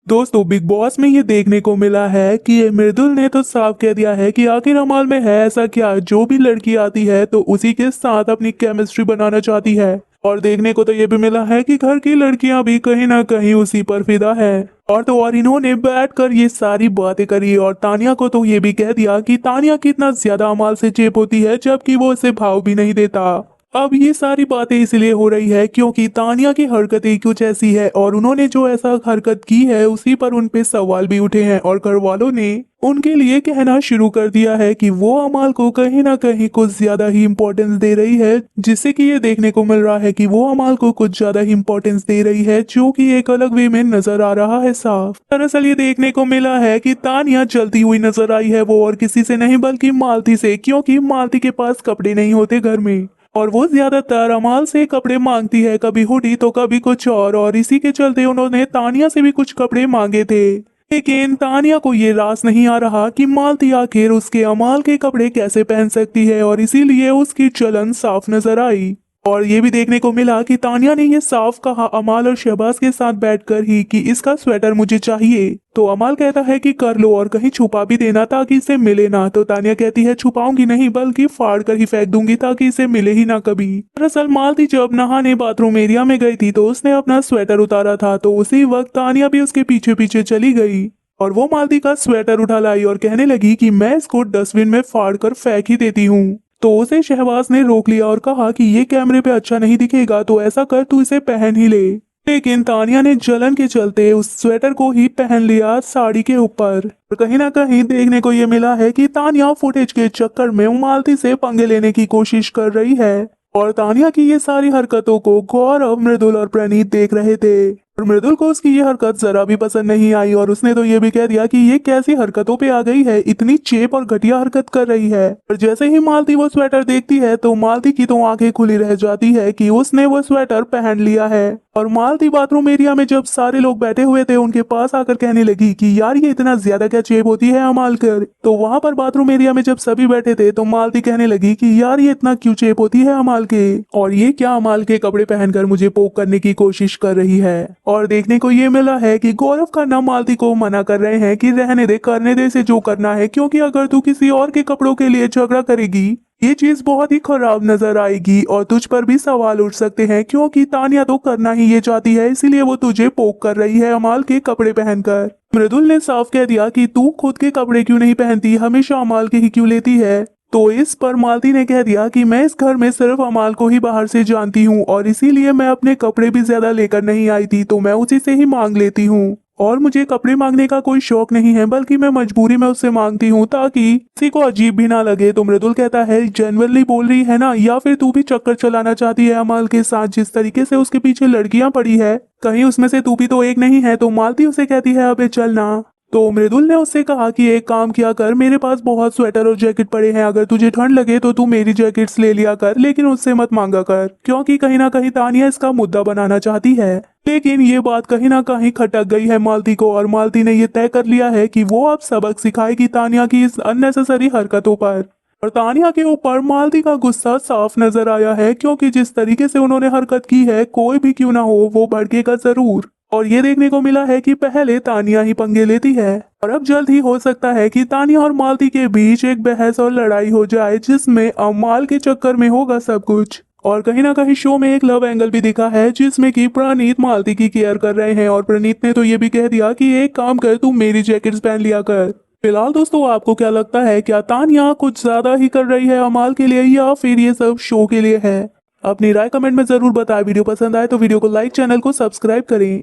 दोस्तों big boss में ये देखने को मिला है कि ये मृदुल ने तो साफ कह दिया है कि आखिर अमाल में है ऐसा क्या, जो भी लड़की आती है तो उसी के साथ अपनी केमिस्ट्री बनाना चाहती है। और देखने को तो ये भी मिला है कि घर की लड़कियां भी कहीं ना कहीं उसी पर फिदा है। और इन्होंने बैठकर ये सारी बातें करी और तानिया को तो ये भी कह दिया कि तानिया कितना ज्यादा अमाल से चेप होती है, जबकि वो उसे भाव भी नहीं देता। अब ये सारी बातें इसलिए हो रही है क्योंकि तानिया की हरकतें कुछ ऐसी है और उन्होंने जो ऐसा हरकत की है उसी पर उन पे सवाल भी उठे हैं और घर वालों ने उनके लिए कहना शुरू कर दिया है कि वो अमाल को कहीं ना कहीं कुछ ज्यादा ही इम्पोर्टेंस दे रही है, जिससे कि ये देखने को मिल रहा है कि वो अमाल को कुछ ज्यादा ही इम्पोर्टेंस दे रही है, जो कि एक अलग वे में नजर आ रहा है साफ। दरअसल ये देखने को मिला है कि तानिया जलती हुई नजर आई है, वो और किसी से नहीं बल्कि मालती से, क्योंकि मालती के पास कपड़े नहीं होते घर में और वो ज्यादातर अमाल से कपड़े मांगती है, कभी हुडी तो कभी कुछ और इसी के चलते उन्होंने तानिया से भी कुछ कपड़े मांगे थे। लेकिन तानिया को ये रास नहीं आ रहा कि मालती आखिर उसके अमाल के कपड़े कैसे पहन सकती है और इसीलिए उसकी चलन साफ नजर आई। और ये भी देखने को मिला कि तानिया ने ये साफ कहा अमाल और शहबाज के साथ बैठकर ही कि इसका स्वेटर मुझे चाहिए। तो अमाल कहता है कि कर लो और कहीं छुपा भी देना ताकि इसे मिले ना। तो तानिया कहती है छुपाऊंगी नहीं बल्कि फाड़ कर ही फेंक दूंगी ताकि इसे मिले ही ना कभी। दरअसल मालती जब नहाने बाथरूम एरिया में गई थी तो उसने अपना स्वेटर उतारा था, तो उसी वक्त तानिया भी उसके पीछे पीछे चली गई और वो मालती का स्वेटर उठा लाई और कहने लगी कि मैं इसको डस्टबिन में फाड़ कर फेंक ही देती हूँ। तो उसे शहबाज ने रोक लिया और कहा कि ये कैमरे पे अच्छा नहीं दिखेगा, तो ऐसा कर तू इसे पहन ही ले। लेकिन तानिया ने जलन के चलते उस स्वेटर को ही पहन लिया साड़ी के ऊपर। और कहीं ना कहीं देखने को ये मिला है कि तानिया फुटेज के चक्कर में मालती से पंगे लेने की कोशिश कर रही है और तानिया की ये सारी हरकतों को गौरव, मृदुल और प्रणीत देख रहे थे और मृदुल को उसकी ये हरकत जरा भी पसंद नहीं आई और उसने तो ये भी कह दिया कि ये कैसी हरकतों पे आ गई है, इतनी चेप और घटिया हरकत कर रही है। और जैसे ही मालती वो स्वेटर देखती है तो मालती की तो आंखें खुली रह जाती है कि उसने वो स्वेटर पहन लिया है। और मालती बाथरूम एरिया में जब सारे लोग बैठे हुए थे उनके पास आकर कहने लगी कि यार ये इतना ज्यादा क्या चेप होती है अमाल कर। तो वहां पर बाथरूम एरिया में जब सभी बैठे थे तो मालती कहने लगी कि यार ये इतना क्यों चेप होती है अमाल के, और ये क्या अमाल के कपड़े पहनकर मुझे पोक करने की कोशिश कर रही है। और देखने को ये मिला है कि गौरव खन्ना मालती को मना कर रहे हैं कि रहने दे, करने दे इसे जो करना है, क्योंकि अगर तू किसी और के कपड़ों के लिए झगड़ा करेगी ये चीज बहुत ही खराब नजर आएगी और तुझ पर भी सवाल उठ सकते हैं, क्योंकि तानिया तो करना ही ये चाहती है, इसीलिए वो तुझे पोक कर रही है अमाल के कपड़े पहनकर। मृदुल ने साफ कह दिया कि तू खुद के कपड़े क्यों नहीं पहनती, हमेशा अमाल के ही क्यों लेती है। तो इस पर मालती ने कह दिया कि मैं इस घर में सिर्फ अमाल को ही बाहर से जानती हूँ और इसीलिए मैं अपने कपड़े भी ज्यादा लेकर नहीं आई थी, तो मैं उसी से ही मांग लेती हूँ और मुझे कपड़े मांगने का कोई शौक नहीं है, बल्कि मैं मजबूरी में उससे मांगती हूँ ताकि किसी को अजीब भी ना लगे। तो मृदुल कहता है जेन्युइनली बोल रही है ना, या फिर तू भी चक्कर चलाना चाहती है अमाल के साथ, जिस तरीके से उसके पीछे लड़कियां पड़ी है कहीं उसमें से तू भी तो एक नहीं है। तो मालती उसे कहती है अबे चलना। तो मृदुल ने उससे कहा कि एक काम किया कर, मेरे पास बहुत स्वेटर और जैकेट पड़े हैं, अगर तुझे ठंड लगे तो तू मेरी जैकेट्स ले लिया कर, लेकिन उससे मत मांगा कर, क्योंकि कहीं ना कहीं तानिया इसका मुद्दा बनाना चाहती है। लेकिन ये बात कहीं ना कहीं खटक गई है मालती को और मालती ने ये तय कर लिया है कि वो अब सबक सिखाएगी तानिया की इस अननेसेसरी हरकतों पर। और तानिया के ऊपर मालती का गुस्सा साफ नजर आया है, क्योंकि जिस तरीके से उन्होंने हरकत की है कोई भी क्यों ना हो वो भड़केगा जरूर। और ये देखने को मिला है कि पहले तानिया ही पंगे लेती है और अब जल्द ही हो सकता है कि तानिया और मालती के बीच एक बहस और लड़ाई हो जाए, जिसमें अमाल के चक्कर में होगा सब कुछ। और कहीं ना कहीं शो में एक लव एंगल भी दिखा है, जिसमें कि प्रणीत मालती की केयर कर रहे हैं और प्रणीत ने तो ये भी कह दिया कि एक काम कर, तू मेरी जैकेट्स पहन लिया कर। फिलहाल दोस्तों आपको क्या लगता है, क्या तानिया कुछ ज्यादा ही कर रही है अमाल के लिए या फिर ये सब शो के लिए है? अपनी राय कमेंट में जरूर बताएं। वीडियो पसंद आए तो वीडियो को लाइक, चैनल को सब्सक्राइब करें।